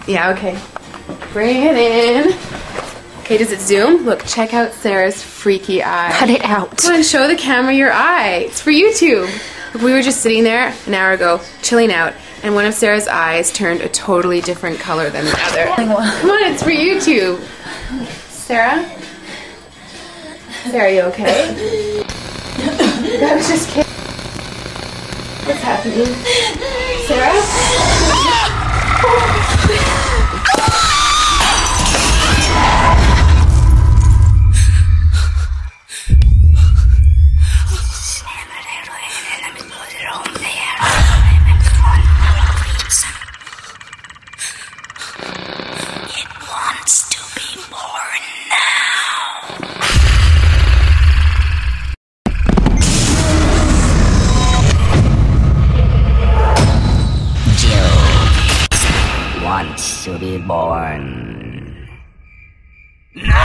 Yeah, okay. Bring it in. Okay, does it zoom? Look, check out Sarah's freaky eye. Cut it out. Come on, show the camera your eye. It's for YouTube. Look, we were just sitting there an hour ago, chilling out, and one of Sarah's eyes turned a totally different color than the other. Come on, it's for YouTube. Sarah? Sarah, are you okay? I was just kidding. What's happening? Sarah? It wants to be born now. Jill wants to be born. No!